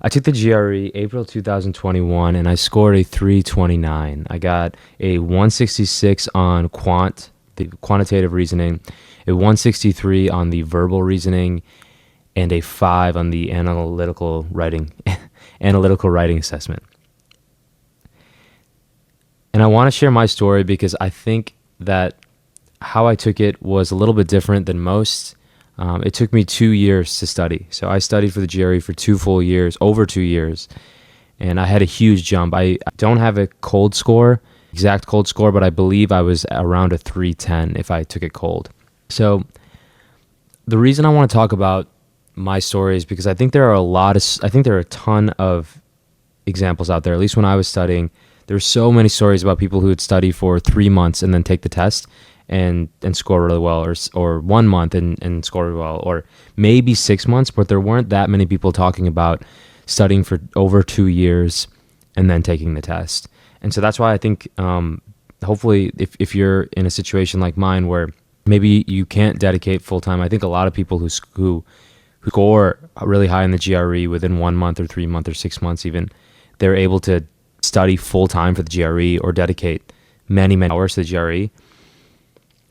I took the GRE April 2021 and I scored a 329. I got a 166 on the quantitative reasoning, a 163 on the verbal reasoning, and a 5 on the analytical writing analytical writing assessment. And I want to share my story because I think that how I took it was a little bit different than most. It took me 2 years to study. So I studied for the GRE for 2 full years, over 2 years, and I had a huge jump. I don't have a exact cold score, but I believe I was around a 310 if I took it cold. So the reason I want to talk about my story is because I think there are a ton of examples out there. At least when I was studying, there were so many stories about people who would study for 3 months and then take the test and score really well, or 1 month and score really well, or maybe 6 months, but there weren't that many people talking about studying for over 2 years and then taking the test. And so that's why I think hopefully if you're in a situation like mine where maybe you can't dedicate full time, I think a lot of people who score really high in the GRE within 1 month or 3 months or 6 months even, they're able to study full time for the GRE or dedicate many hours to the GRE,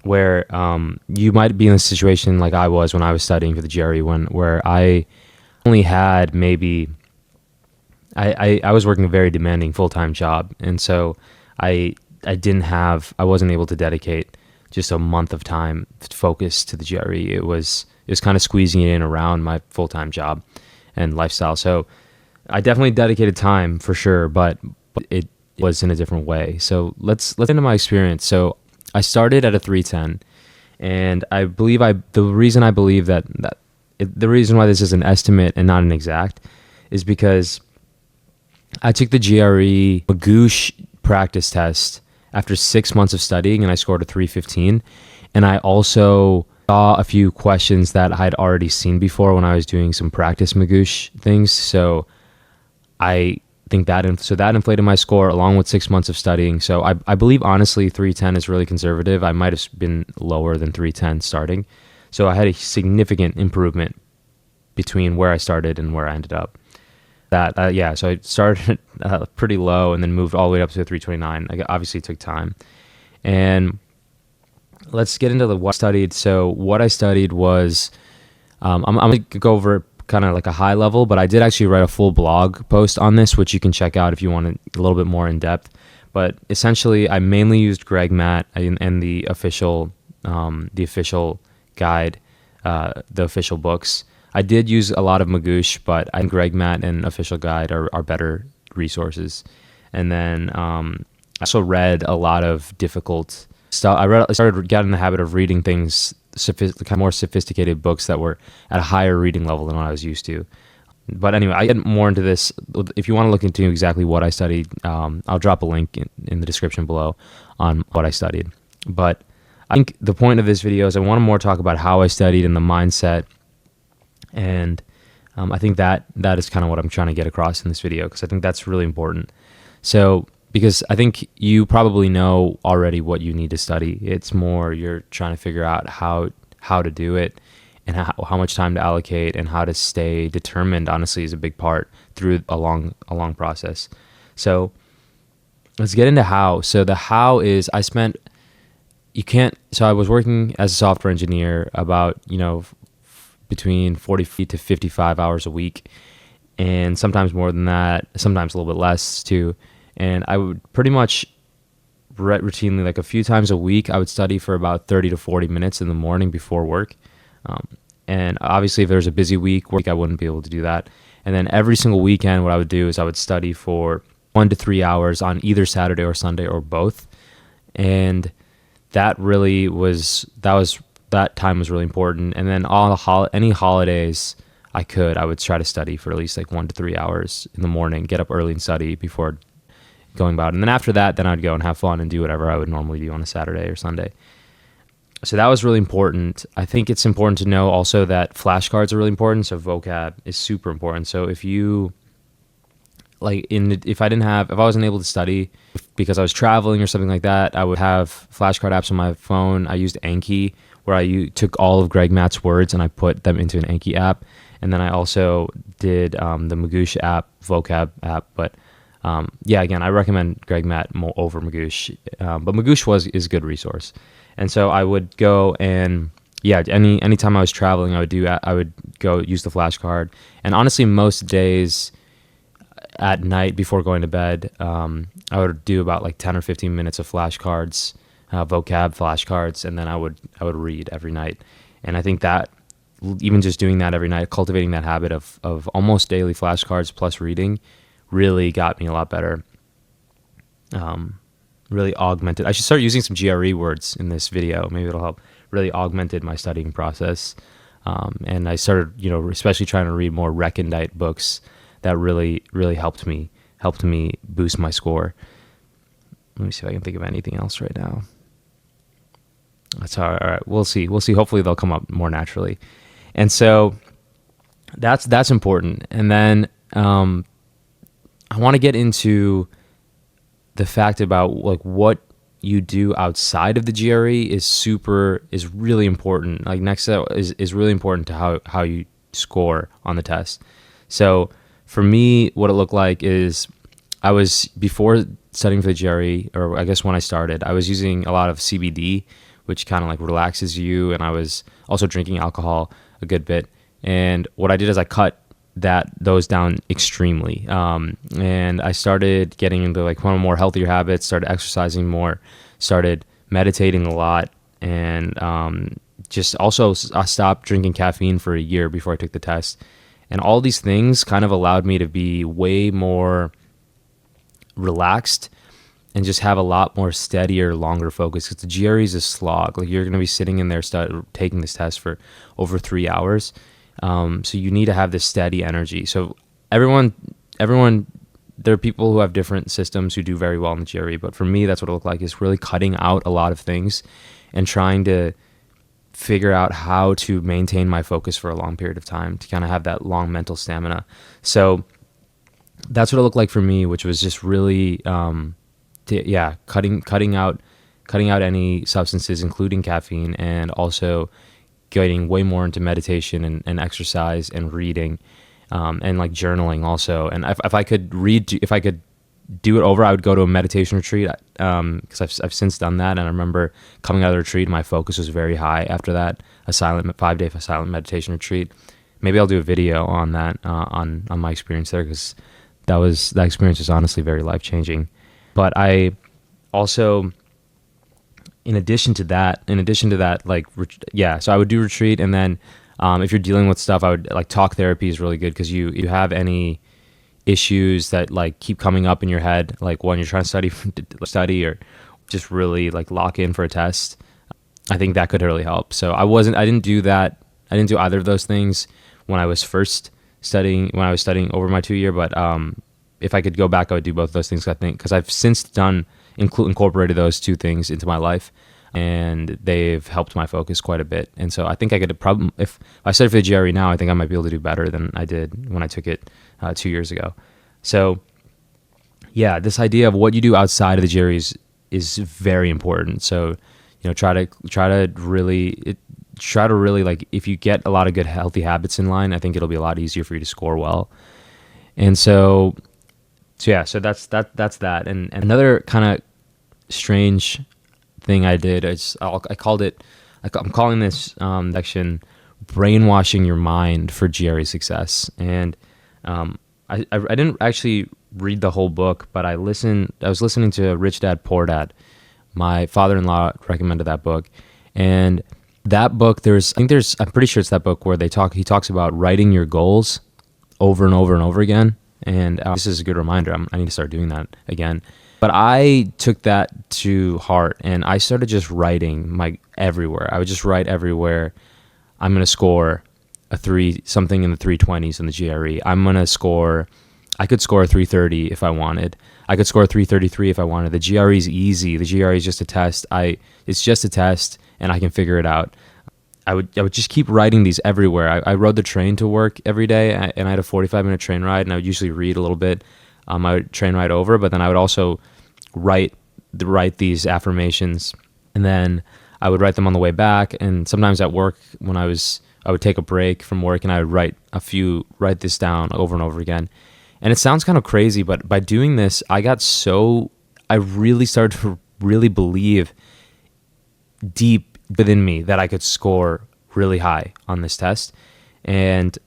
where you might be in a situation like I was when I was studying for the GRE, where I only had maybe I was working a very demanding full-time job, and so I wasn't able to dedicate just a month of time focused to the GRE. It was kind of squeezing it in around my full-time job and lifestyle. So I definitely dedicated time for sure, but it was in a different way. So let's get into my experience. So I started at a 310, and I believe the reason why this is an estimate and not an exact is because I took the GRE Magoosh practice test after 6 months of studying, and I scored a 315. And I also saw a few questions that I had already seen before when I was doing some practice Magoosh things. So I think that inflated my score along with 6 months of studying. So I believe honestly 310 is really conservative. I might have been lower than 310 starting. So I had a significant improvement between where I started and where I ended up. So I started pretty low and then moved all the way up to a 329. Obviously it took time. And let's get into what I studied. So what I studied was, I'm going to go over kind of like a high level, but I did actually write a full blog post on this, which you can check out if you want a little bit more in depth. But essentially, I mainly used GregMat and the official guide, the official books. I did use a lot of Magoosh, but I think GregMat and official guide are better resources. And then I also read a lot of difficult stuff. I started getting in the habit of reading things, more sophisticated books that were at a higher reading level than what I was used to. But anyway, I get more into this. If you want to look into exactly what I studied, I'll drop a link in the description below on what I studied. But I think the point of this video is I want to more talk about how I studied and the mindset. And I think that is kind of what I'm trying to get across in this video, because I think that's really important. So, because I think you probably know already what you need to study. It's more you're trying to figure out how to do it and how much time to allocate and how to stay determined, honestly, is a big part through a long process. So let's get into how. So the how is I was working as a software engineer about, between 40 to 55 hours a week, and sometimes more than that, sometimes a little bit less too. And I would pretty much routinely, like a few times a week, I would study for about 30 to 40 minutes in the morning before work. And obviously if there's a busy week, I wouldn't be able to do that. And then every single weekend, what I would do is I would study for 1 to 3 hours on either Saturday or Sunday or both. And that time was really important. And then any holidays I would try to study for at least like 1 to 3 hours in the morning, get up early and study before going about. And then after that, then I'd go and have fun and do whatever I would normally do on a Saturday or Sunday. So that was really important. I think it's important to know also that flashcards are really important. So vocab is super important. So if I wasn't able to study because I was traveling or something like that, I would have flashcard apps on my phone. I used Anki, where I took all of GregMat's words and I put them into an Anki app. And then I also did the Magoosh app, vocab app. But yeah, again, I recommend Greg Matt more over Magoosh. But Magoosh is a good resource. And so I would go and yeah, anytime I was traveling, I would go use the flashcard. And honestly, most days at night before going to bed, I would do about like 10 or 15 minutes of flashcards, vocab flashcards, and then I would read every night. And I think that even just doing that every night, cultivating that habit of almost daily flashcards plus reading, really got me a lot better. Really augmented. I should start using some GRE words in this video. Maybe it'll help. Really augmented my studying process. And I started, especially trying to read more recondite books that really helped me boost my score. Let me see if I can think of anything else right now. That's all right. We'll see. Hopefully they'll come up more naturally. And so that's important. And then I want to get into the fact about like what you do outside of the GRE is really important. Like next up is really important to how you score on the test. So for me, what it looked like is I was, before studying for the GRE, or I guess when I started, I was using a lot of CBD, which kind of like relaxes you. And I was also drinking alcohol a good bit. And what I did is I cut those down extremely. And I started getting into like one of more healthier habits, started exercising more, started meditating a lot. And just also I stopped drinking caffeine for a year before I took the test. And all these things kind of allowed me to be way more relaxed and just have a lot more steadier, longer focus. Because the GRE is a slog. Like you're going to be sitting in there taking this test for over 3 hours. So you need to have this steady energy. So everyone, there are people who have different systems who do very well in the GRE. But for me, that's what it looked like, is really cutting out a lot of things and trying to figure out how to maintain my focus for a long period of time to kind of have that long mental stamina. So that's what it looked like for me, which was just really, cutting out any substances, including caffeine, and also getting way more into meditation and exercise and reading, and like journaling also. And if I could do it over, I would go to a meditation retreat, because I've since done that. And I remember coming out of the retreat, my focus was very high after that, a 5-day silent meditation retreat. Maybe I'll do a video on that, on my experience there, because that experience was honestly very life-changing. But I also, in addition to that, so I would do retreat. And then if you're dealing with stuff, I would like talk therapy is really good, because you have any issues that like keep coming up in your head, like when you're trying to study or just really like lock in for a test. I think that could really help. So I didn't do that. I didn't do either of those things when I was studying over my 2-year. But if I could go back, I would do both of those things, I think, because I've since incorporated those two things into my life, and they've helped my focus quite a bit. And so I think I could if I studied for the GRE now, I think I might be able to do better than I did when I took it 2 years ago. So yeah, this idea of what you do outside of the GRE is very important. So, try to really like, if you get a lot of good healthy habits in line, I think it'll be a lot easier for you to score well. And so that's that. And another kind of strange thing I did is I'm calling this section brainwashing your mind for GRE success. And I didn't actually read the whole book, but I was listening to Rich Dad Poor Dad. My father-in-law recommended that book. And that book, I'm pretty sure it's that book where he talks about writing your goals over and over and over again. And this is a good reminder. I need to start doing that again. But I took that to heart, and I started just writing everywhere. I would just write everywhere. I'm going to score something in the 320s in the GRE. I could score a 330 if I wanted. I could score a 333 if I wanted. The GRE is easy. The GRE is just a test. It's just a test, and I can figure it out. I would just keep writing these everywhere. I rode the train to work every day, and I had a 45-minute train ride, and I would usually read a little bit. I would train ride over, but then I would also write these affirmations, and then I would write them on the way back. And sometimes at work, when I was I would take a break from work and I would write this down over and over again. And it sounds kind of crazy, but by doing this, I really started to really believe deep within me that I could score really high on this test. And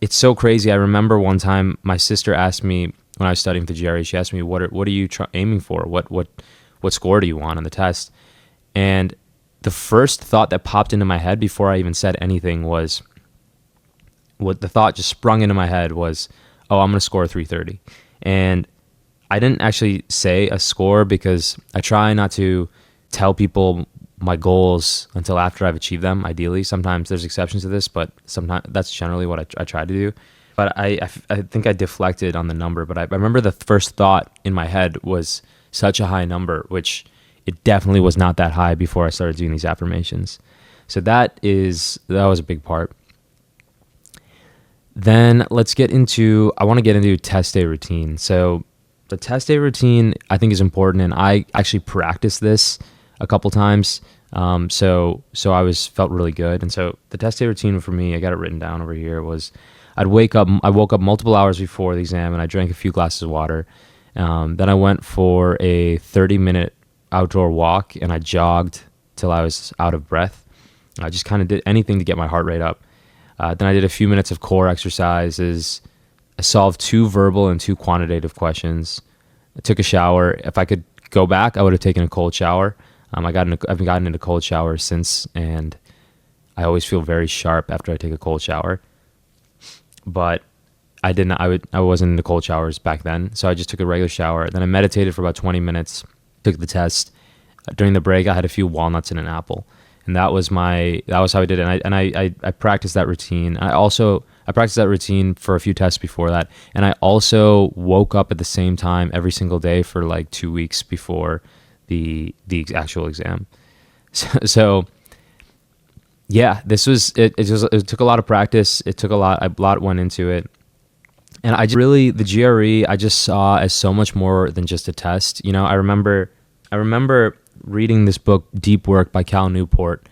it's so crazy. I remember one time my sister asked me when I was studying for the GRE, she asked me, what are you aiming for? What score do you want on the test? And the first thought that popped into my head before I even said anything was, what the thought just sprung into my head was, oh, I'm going to score 330. And I didn't actually say a score because I try not to tell people my goals until after I've achieved them, ideally. Sometimes there's exceptions to this, but sometimes that's generally what I try to do. But I think I deflected on the number, but I remember the first thought in my head was such a high number, which it definitely was not that high before I started doing these affirmations. So that was a big part. Then I want to get into test day routine. So the test day routine I think is important, and I actually practiced this a couple times. So I felt really good. And so the test day routine for me, I got it written down over here, was I woke up multiple hours before the exam and I drank a few glasses of water. Then I went for a 30-minute outdoor walk and I jogged till I was out of breath. I just kind of did anything to get my heart rate up. Then I did a few minutes of core exercises. I solved 2 verbal and 2 quantitative questions. I took a shower. If I could go back, I would have taken a cold shower. I've gotten into cold showers since, and I always feel very sharp after I take a cold shower. But I wasn't into cold showers back then, so I just took a regular shower. Then I meditated for about 20 minutes, took the test. During the break, I had a few walnuts and an apple, and that was how I did it. And I practiced that routine. I practiced that routine for a few tests before that, and I also woke up at the same time every single day for like 2 weeks before the actual exam. So yeah, this was it. It took a lot of practice. A lot went into it. And the GRE, I just saw as so much more than just a test. You know, I remember reading this book, Deep Work by Cal Newport,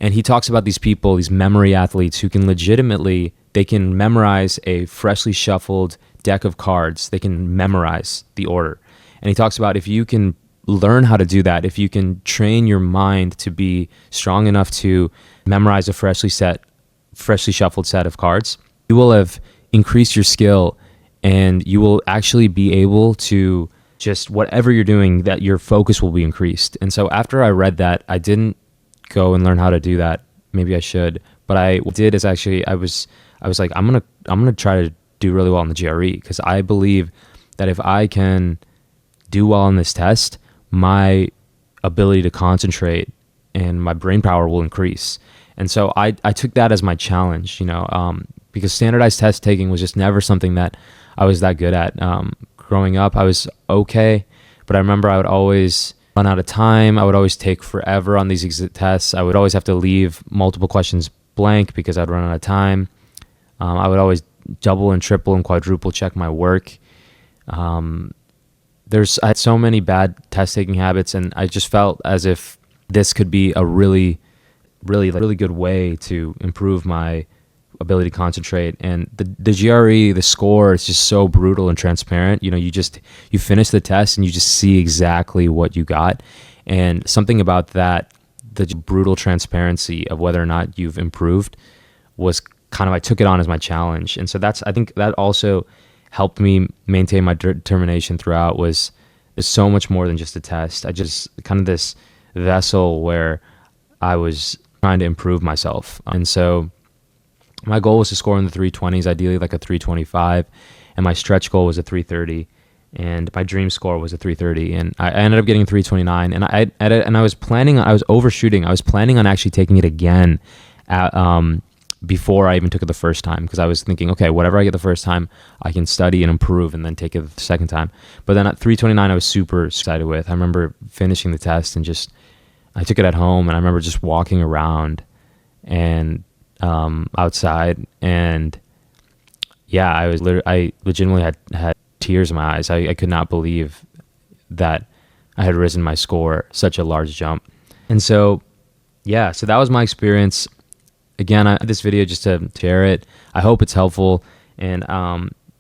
and he talks about these people, these memory athletes who can they can memorize a freshly shuffled deck of cards. They can memorize the order. And he talks about if you can learn how to do that, if you can train your mind to be strong enough to memorize a freshly shuffled set of cards, you will have increased your skill and you will actually be able to just whatever you're doing, that your focus will be increased. And so after I read that, I didn't go and learn how to do that. Maybe I should, but I did is actually I was like, I'm gonna try to do really well in the GRE, because I believe that if I can do well on this test, my ability to concentrate and my brain power will increase. And so I took that as my challenge, because standardized test taking was just never something that I was that good at. Growing up, I was okay, but I remember I would always run out of time. I would always take forever on these tests. I would always have to leave multiple questions blank because I'd run out of time. I would always double and triple and quadruple check my work. I had so many bad test taking habits, and I just felt as if this could be a really good way to improve my ability to concentrate. And the GRE, the score is just so brutal and transparent. You finish the test and you just see exactly what you got. And something about that, the brutal transparency of whether or not you've improved, was I took it on as my challenge. And so I think that also helped me maintain my determination throughout. Was there's so much more than just a test. I just kind of this vessel where I was trying to improve myself. And so my goal was to score in the 320s, ideally like a 325, and my stretch goal was a 330, and my dream score was a 330, and I ended up getting 329. And I was overshooting. I was planning on actually taking it again before I even took it the first time, because I was thinking, okay, whatever I get the first time, I can study and improve and then take it the second time. But then at 329, I was super excited with. I remember finishing the test and I took it at home, and I remember just walking around and outside, and yeah, I legitimately had tears in my eyes. I could not believe that I had risen my score such a large jump. And so yeah, so that was my experience. again, I this video just to share it. I hope it's helpful, and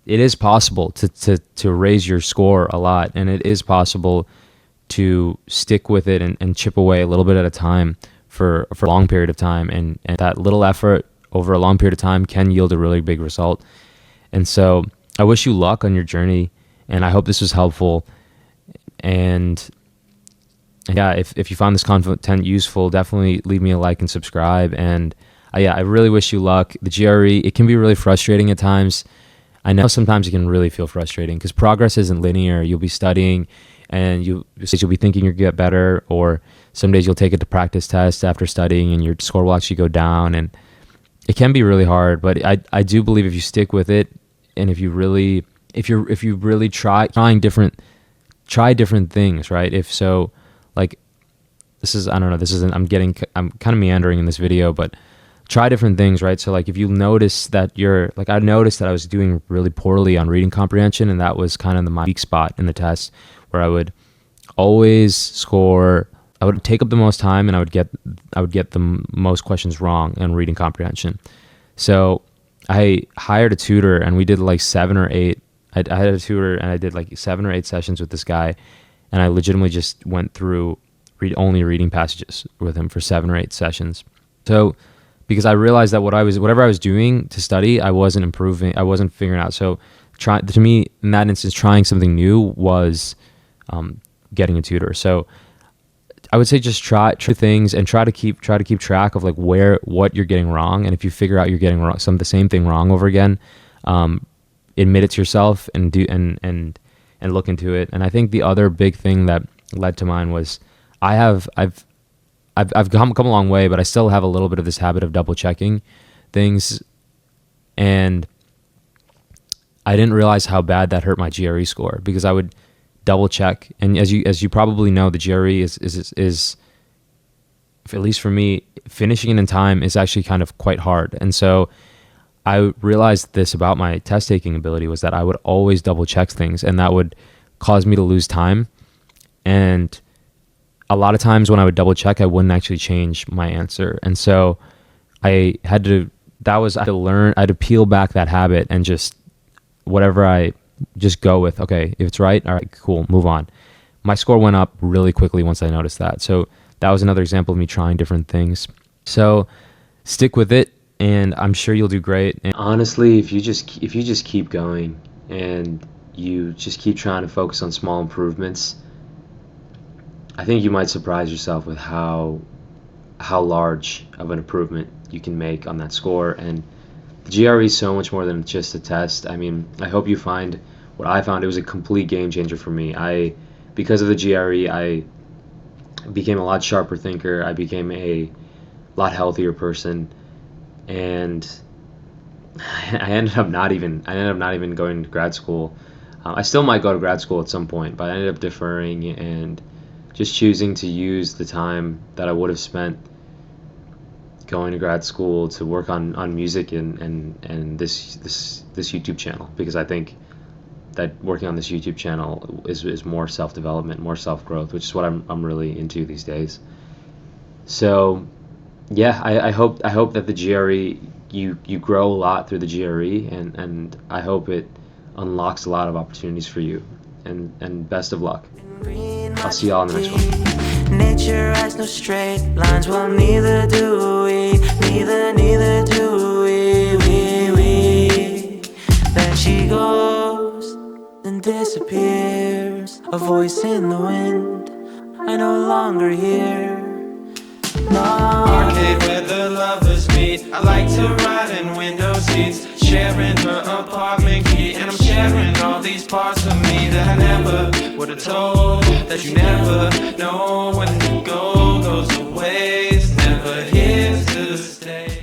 it is possible to raise your score a lot, and it is possible to stick with it and chip away a little bit at a time for a long period of time, and that little effort over a long period of time can yield a really big result. And so I wish you luck on your journey, and I hope this was helpful. And yeah, if you found this content useful, definitely leave me a like and subscribe. And I really wish you luck. The GRE, it can be really frustrating at times. I know sometimes it can really feel frustrating because progress isn't linear. You'll be studying and you'll be thinking you'll get better, or some days you'll take it to practice test after studying and your score will actually go down, and it can be really hard. But I do believe if you stick with it, and if you really try different things, right? If so, like, I'm kind of meandering in this video, but try different things, right? So like if you notice that I noticed that I was doing really poorly on reading comprehension, and that was kind of my weak spot in the test, where I would always score, I would take up the most time, and I would get the most questions wrong in reading comprehension. So I hired a tutor, and we did like 7 or 8. I had a tutor, and I did like 7 or 8 sessions with this guy, and I legitimately just went through only reading passages with him for 7 or 8 sessions. So because I realized that whatever I was doing to study, I wasn't improving, I wasn't figuring out. So to me, in that instance, trying something new was getting a tutor. So I would say just try things and try to keep track of like what you're getting wrong. And if you figure out you're getting wrong, the same thing wrong over again, admit it to yourself and look into it. And I think the other big thing that led to mine was I've come a long way, but I still have a little bit of this habit of double checking things, and I didn't realize how bad that hurt my GRE score, because I would double check. And as you probably know, the GRE is at least for me, finishing it in time is actually kind of quite hard. And so I realized this about my test taking ability, was that I would always double check things, and that would cause me to lose time. And a lot of times when I would double check, I wouldn't actually change my answer. And so I had to peel back that habit and just whatever I just go with. Okay, if it's right, all right, cool, move on. My score went up really quickly once I noticed that. So that was another example of me trying different things. So stick with it, and I'm sure you'll do great. And honestly, if you just keep going and you just keep trying to focus on small improvements, I think you might surprise yourself with how large of an improvement you can make on that score. And the GRE is so much more than just a test. I mean, I hope you find what I found. It was a complete game changer for me. Because of the GRE, I became a lot sharper thinker. I became a lot healthier person, and I ended up not even going to grad school. I still might go to grad school at some point, but I ended up deferring and just choosing to use the time that I would have spent going to grad school to work on music and this YouTube channel, because I think that working on this YouTube channel is more self-development, more self-growth, which is what I'm really into these days. So yeah, I hope that the GRE, you grow a lot through the GRE, and I hope it unlocks a lot of opportunities for you, and best of luck. I'll see y'all in the next one. Nature has no straight lines, well neither do we, neither do we. Then she goes, then disappears, a voice in the wind, I no longer hear. No. Arcade where the lovers meet, I like to ride in window seats, sharing her apartment key, and I'm sharing all these parts of me that I never would have told, that you never know when you goes to waste, never here to stay.